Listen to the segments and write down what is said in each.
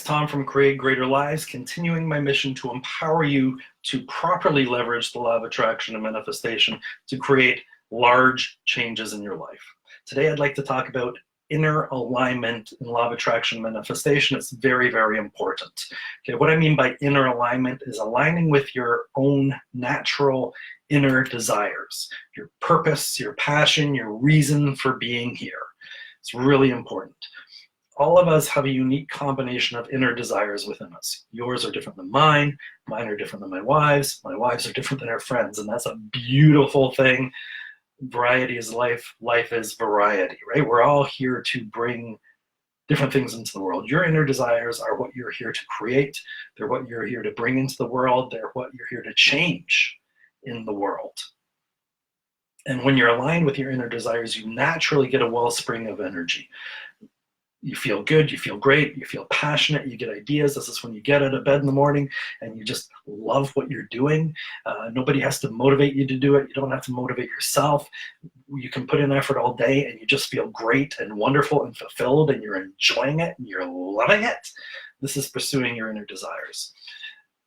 It's Tom from Create Greater Lives, continuing my mission to empower you to properly leverage the law of attraction and manifestation to create large changes in your life. Today, I'd like to talk about inner alignment in law of attraction and manifestation. It's very, very important. Okay, what I mean by inner alignment is aligning with your own natural inner desires, your purpose, your passion, your reason for being here. It's really important. All of us have a unique combination of inner desires within us. Yours are different than mine are different than my wives are different than our friends, and that's a beautiful thing. Variety is life, life is variety, right? We're all here to bring different things into the world. Your inner desires are what you're here to create. They're what you're here to bring into the world. They're what you're here to change in the world. And when you're aligned with your inner desires, you naturally get a wellspring of energy. You feel good, you feel great, you feel passionate, you get ideas. This is when you get out of bed in the morning and you just love what you're doing. Nobody has to motivate you to do it. You don't have to motivate yourself. You can put in effort all day and you just feel great and wonderful and fulfilled and you're enjoying it and you're loving it. This is pursuing your inner desires.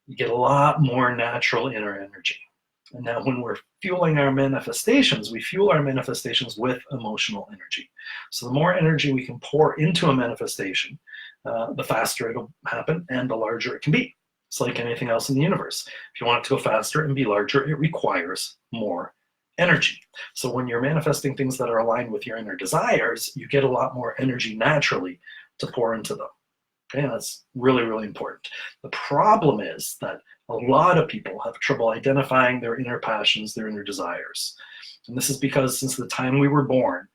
You get a lot more natural inner energy. And now when we're fueling our manifestations, we fuel our manifestations with emotional energy. So the more energy we can pour into a manifestation, the faster it'll happen and the larger it can be. It's like anything else in the universe. If you want it to go faster and be larger, it requires more energy. So when you're manifesting things that are aligned with your inner desires, you get a lot more energy naturally to pour into them. Okay, that's really, really important. The problem is that a lot of people have trouble identifying their inner passions, their inner desires. And this is because since the time we were born,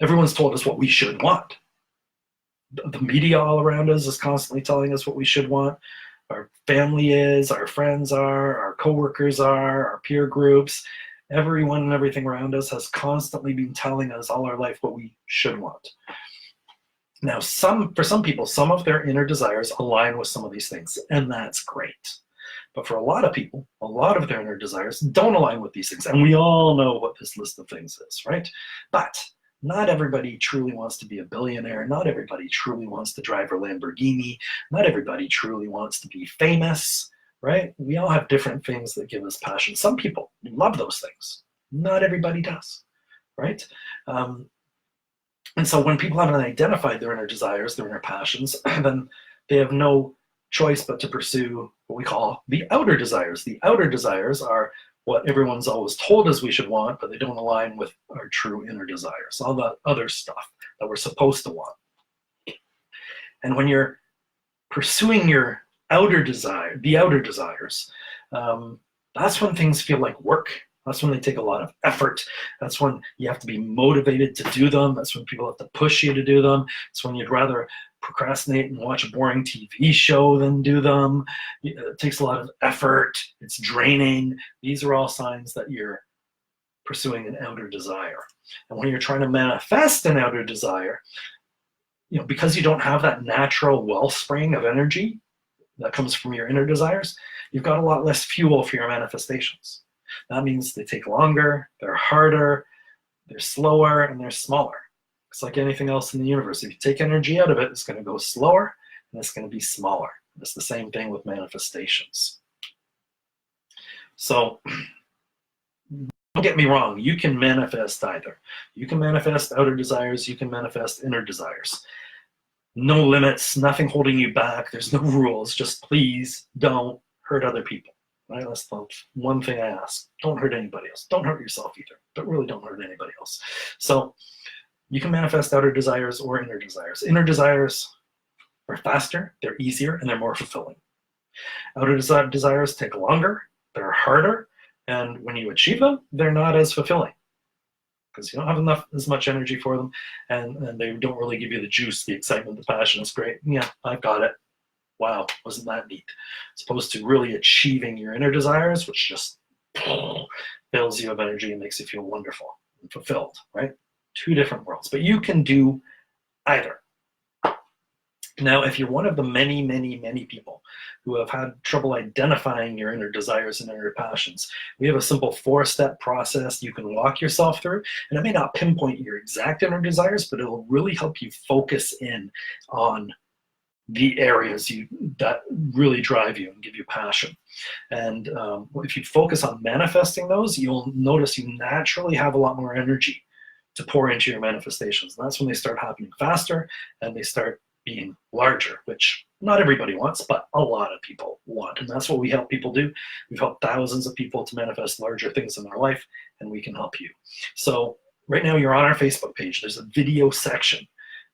everyone's told us what we should want. The media all around us is constantly telling us what we should want. Our family is, our friends are, our coworkers are, our peer groups. Everyone and everything around us has constantly been telling us all our life what we should want. Now, for some people, some of their inner desires align with some of these things, and that's great. But for a lot of people, a lot of their inner desires don't align with these things, and we all know what this list of things is, right? But not everybody truly wants to be a billionaire. Not everybody truly wants to drive a Lamborghini. Not everybody truly wants to be famous, right? We all have different things that give us passion. Some people love those things. Not everybody does, right? And so when people haven't identified their inner desires, their inner passions, then they have no choice but to pursue what we call the outer desires. The outer desires are what everyone's always told us we should want, but they don't align with our true inner desires, all the other stuff that we're supposed to want. And when you're pursuing your outer desire, the outer desires, that's when things feel like work. That's when they take a lot of effort. That's when you have to be motivated to do them. That's when people have to push you to do them. It's when you'd rather procrastinate and watch a boring TV show than do them. It takes a lot of effort. It's draining. These are all signs that you're pursuing an outer desire. And when you're trying to manifest an outer desire, because you don't have that natural wellspring of energy that comes from your inner desires, you've got a lot less fuel for your manifestations. That means they take longer, they're harder, they're slower, and they're smaller. It's like anything else in the universe. If you take energy out of it, it's going to go slower, and it's going to be smaller. It's the same thing with manifestations. So don't get me wrong, you can manifest either. You can manifest outer desires, you can manifest inner desires. No limits, nothing holding you back, there's no rules, just please don't hurt other people. Right? That's the one thing I ask. Don't hurt anybody else. Don't hurt yourself either, but really don't hurt anybody else. So you can manifest outer desires or inner desires. Inner desires are faster, they're easier, and they're more fulfilling. Outer desires take longer, they're harder, and when you achieve them, they're not as fulfilling because you don't have as much energy for them, and they don't really give you the juice, the excitement, the passion. It's great. Yeah, I've got it. Wow, wasn't that neat? As opposed to really achieving your inner desires, which just fills you of energy and makes you feel wonderful and fulfilled, right? Two different worlds, but you can do either. Now, if you're one of the many, many, many people who have had trouble identifying your inner desires and inner passions, we have a simple 4-step process you can walk yourself through. And it may not pinpoint your exact inner desires, but it'll really help you focus in on the areas that really drive you and give you passion. And if you focus on manifesting those, you'll notice you naturally have a lot more energy to pour into your manifestations. And that's when they start happening faster and they start being larger, which not everybody wants, but a lot of people want. And that's what we help people do. We've helped thousands of people to manifest larger things in their life, and we can help you. So right now you're on our Facebook page. There's a video section.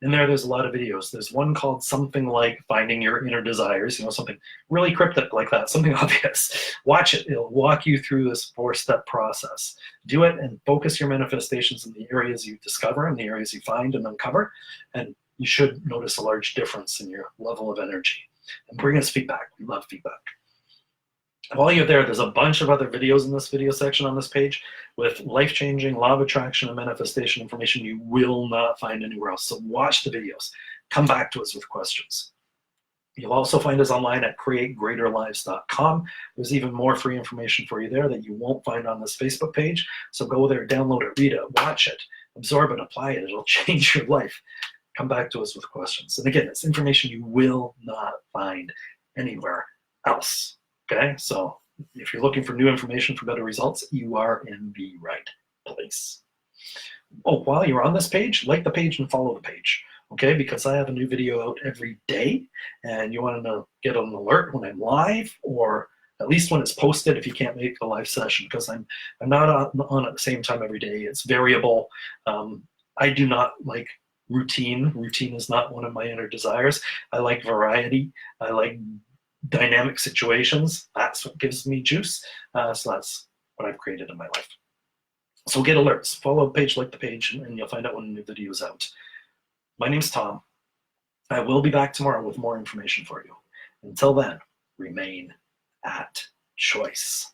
In there's a lot of videos. There's one called something like Finding Your Inner Desires, something really cryptic like that, something obvious. Watch it. It'll walk you through this 4-step process. Do it and focus your manifestations in the areas you discover and the areas you find and uncover, and you should notice a large difference in your level of energy. And bring us feedback. We love feedback. While you're there, there's a bunch of other videos in this video section on this page with life-changing law of attraction and manifestation information you will not find anywhere else. So watch the videos. Come back to us with questions. You'll also find us online at creategreaterlives.com. There's even more free information for you there that you won't find on this Facebook page. So go there, download it, read it, watch it, absorb it, apply it. It'll change your life. Come back to us with questions. And again, it's information you will not find anywhere else. Okay, so if you're looking for new information for better results, you are in the right place. Oh, while you're on this page, like the page and follow the page, okay? Because I have a new video out every day, and you want to get an alert when I'm live, or at least when it's posted if you can't make the live session, because I'm not on at the same time every day. It's variable. I do not like routine. Routine is not one of my inner desires. I like variety. I like dynamic situations. That's what gives me juice. So that's what I've created in my life. So get alerts, follow the page, like the page, and you'll find out when a new video is out. My name's Tom. I will be back tomorrow with more information for you. Until then, remain at choice.